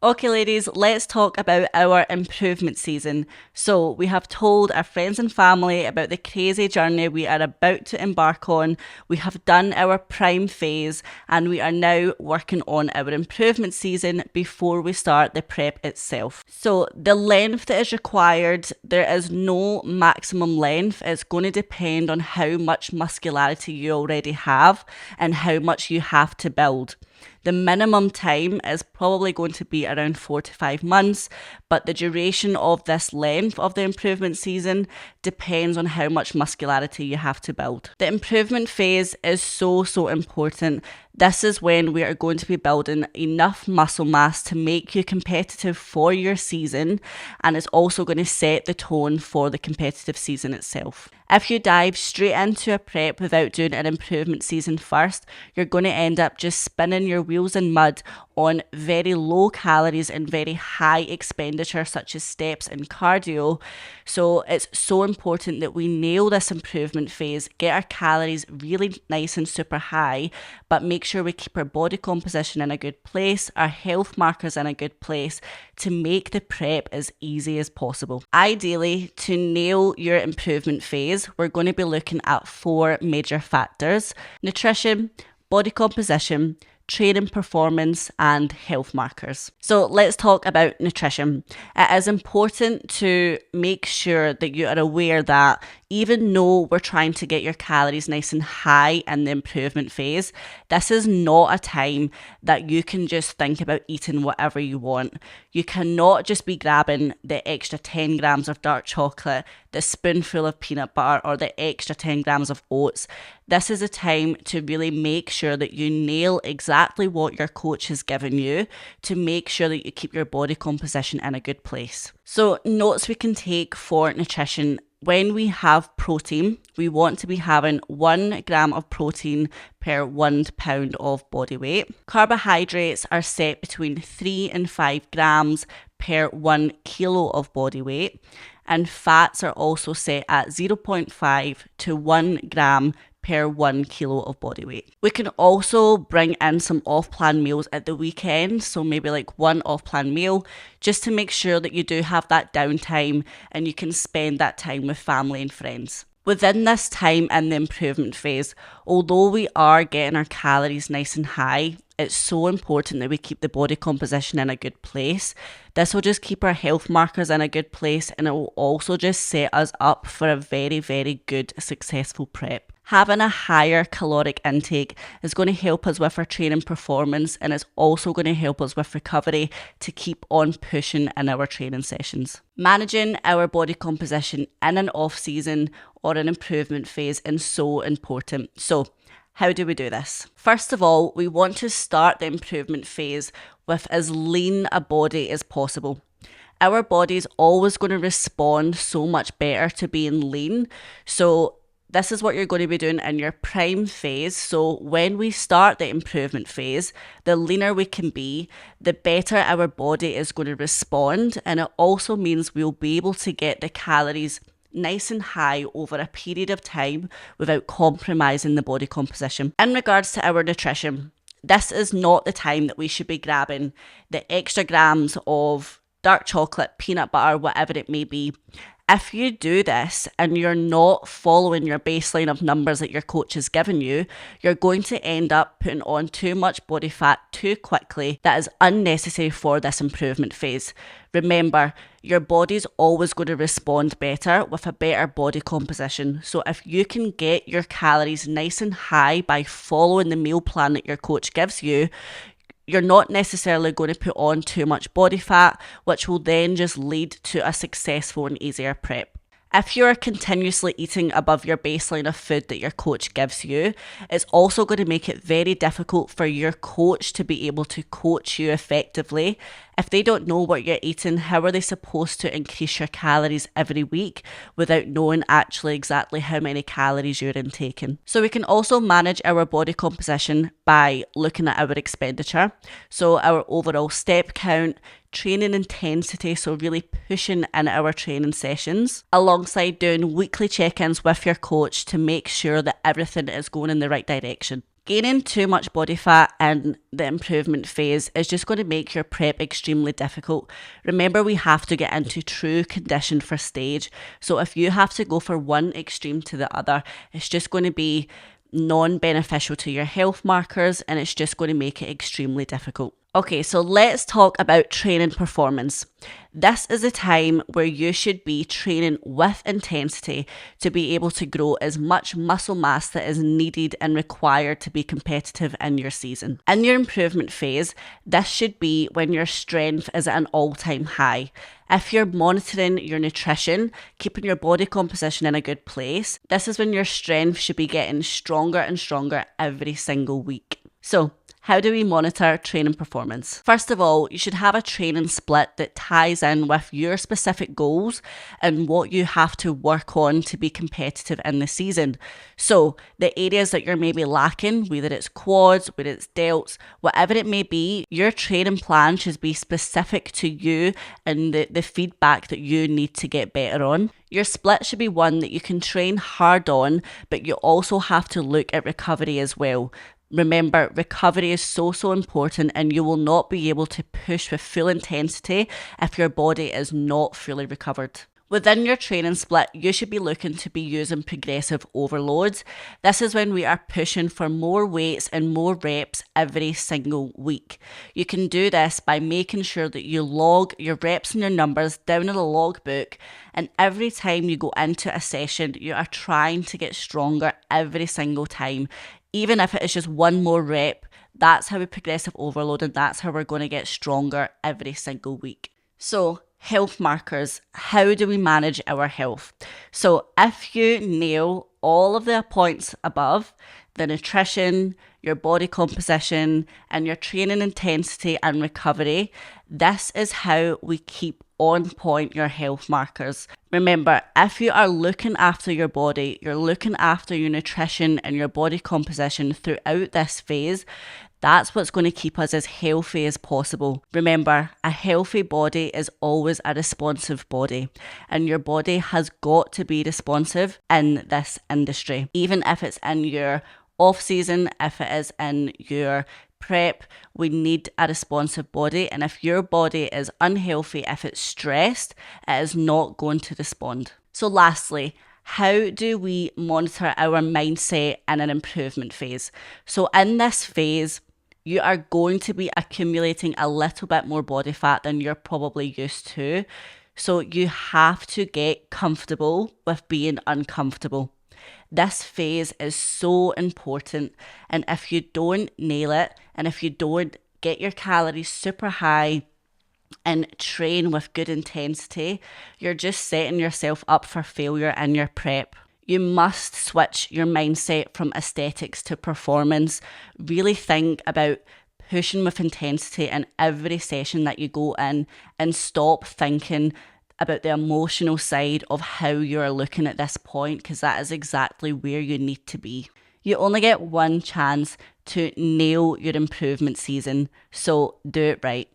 Okay, ladies, let's talk about our improvement season. So, we have told our friends and family about the crazy journey we are about to embark on. We have done our prime phase, and we are now working on our improvement season before we start the prep itself. So, the length that is required, there is no maximum length. It's going to depend on how much muscularity you already have and how much you have to build. The minimum time is probably going to be around 4 to 5 months, but the duration of this length of the improvement season depends on how much muscularity you have to build. The improvement phase is so important. This is when we are going to be building enough muscle mass to make you competitive for your season, and it's also going to set the tone for the competitive season itself. If you dive straight into a prep without doing an improvement season first, you're going to end up just spinning your wheels in mud on very low calories and very high expenditure such as steps and cardio. So it's so important that we nail this improvement phase, get our calories really nice and super high, but make sure we keep our body composition in a good place, our health markers in a good place to make the prep as easy as possible. Ideally, to nail your improvement phase, we're going to be looking at 4 major factors: nutrition, body composition, training performance, and health markers. So let's talk about nutrition. It is important to make sure that you are aware that even though we're trying to get your calories nice and high in the improvement phase, this is not a time that you can just think about eating whatever you want. You cannot just be grabbing the extra 10 grams of dark chocolate, the spoonful of peanut butter, or the extra 10 grams of oats. This is a time to really make sure that you nail exactly what your coach has given you to make sure that you keep your body composition in a good place. So notes we can take for nutrition: when we have protein, we want to be having 1 gram of protein per 1 pound of body weight. Carbohydrates are set between 3 and 5 grams per 1 kilo of body weight. And fats are also set at 0.5 to 1 gram per 1 kilo of body weight. We can also bring in some off-plan meals at the weekend, so maybe like 1 off-plan meal, just to make sure that you do have that downtime and you can spend that time with family and friends. Within this time in the improvement phase, although we are getting our calories nice and high, it's so important that we keep the body composition in a good place. This will just keep our health markers in a good place, and it will also just set us up for a very good, successful prep. Having a higher caloric intake is going to help us with our training performance, and it's also going to help us with recovery to keep on pushing in our training sessions. Managing our body composition in an off season or an improvement phase is so important. So how do we do this? First of all, we want to start the improvement phase with as lean a body as possible. Our body's always going to respond so much better to being lean. So this is what you're going to be doing in your prime phase. So when we start the improvement phase, the leaner we can be, the better our body is going to respond. And it also means we'll be able to get the calories nice and high over a period of time without compromising the body composition. In regards to our nutrition, this is not the time that we should be grabbing the extra grams of dark chocolate, peanut butter, whatever it may be. If you do this and you're not following your baseline of numbers that your coach has given you, you're going to end up putting on too much body fat too quickly that is unnecessary for this improvement phase. Remember, your body's always going to respond better with a better body composition. So if you can get your calories nice and high by following the meal plan that your coach gives you, you're not necessarily going to put on too much body fat, which will then just lead to a successful and easier prep. If you're continuously eating above your baseline of food that your coach gives you, it's also going to make it very difficult for your coach to be able to coach you effectively. If they don't know what you're eating, how are they supposed to increase your calories every week without knowing actually exactly how many calories you're intaking? So we can also manage our body composition by looking at our expenditure. So our overall step count, training intensity, so really pushing in our training sessions, alongside doing weekly check-ins with your coach to make sure that everything is going in the right direction. Gaining too much body fat in the improvement phase is just going to make your prep extremely difficult. Remember, we have to get into true condition for stage. So if you have to go from one extreme to the other, it's just going to be non-beneficial to your health markers, and it's just going to make it extremely difficult. Okay, so let's talk about training performance. This is a time where you should be training with intensity to be able to grow as much muscle mass that is needed and required to be competitive in your season. In your improvement phase, this should be when your strength is at an all-time high. If you're monitoring your nutrition, keeping your body composition in a good place, this is when your strength should be getting stronger and stronger every single week. So, how do we monitor training performance? First of all, you should have a training split that ties in with your specific goals and what you have to work on to be competitive in the season. So the areas that you're maybe lacking, whether it's quads, whether it's delts, whatever it may be, your training plan should be specific to you and the feedback that you need to get better on. Your split should be one that you can train hard on, but you also have to look at recovery as well. Remember, recovery is so important, and you will not be able to push with full intensity if your body is not fully recovered. Within your training split, you should be looking to be using progressive overloads. This is when we are pushing for more weights and more reps every single week. You can do this by making sure that you log your reps and your numbers down in a logbook, and every time you go into a session, you are trying to get stronger every single time. Even if it is just one more rep, that's how we progressive overload, and that's how we're going to get stronger every single week. So, health markers. How do we manage our health? So, if you nail all of the points above, the nutrition, your body composition, and your training intensity and recovery, this is how we keep on point your health markers. Remember, if you are looking after your body, you're looking after your nutrition and your body composition throughout this phase, that's what's going to keep us as healthy as possible. Remember, a healthy body is always a responsive body, and your body has got to be responsive in this industry, even if it's in your off season, if it is in your prep. We need a responsive body, and if your body is unhealthy, if it's stressed, it is not going to respond. So lastly, how do we monitor our mindset in an improvement phase? So in this phase, you are going to be accumulating a little bit more body fat than you're probably used to. So you have to get comfortable with being uncomfortable. This phase is so important, and if you don't nail it, and if you don't get your calories super high and train with good intensity, you're just setting yourself up for failure in your prep. You must switch your mindset from aesthetics to performance. Really think about pushing with intensity in every session that you go in, and stop thinking about the emotional side of how you're looking at this point, because that is exactly where you need to be. You only get one chance to nail your improvement season, so do it right.